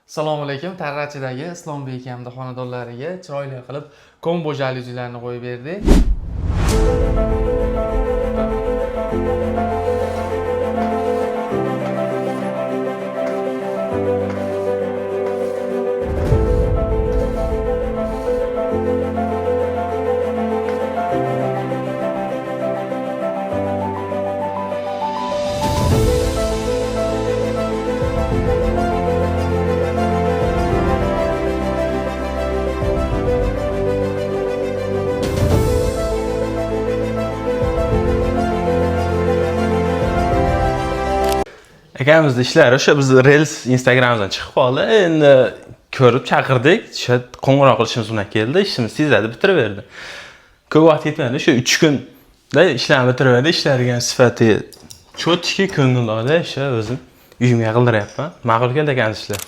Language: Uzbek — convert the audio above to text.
Assalomu alaykum. Tarrachidagi Islombek hamda xonadonlariga chiroyli qilib kombo jalyuzilarni qo'yib berdik. Akamizning ishlari o'sha biz Reels Instagramdan chiqib qoldi. Endi ko'rib chaqirdik, o'sha qo'ng'iroq qilishimiz bilan keldi. Ishimiz tezda bitiraverdi. Ko'p vaqt ketmadi, o'sha 3 kunda ishlarni bitiraverdi. Ishlariga sifati cho'tki ko'ngilliroq, o'sha o'zim uyimga qildiryapman. Ma'qul keldi ekan ishlar.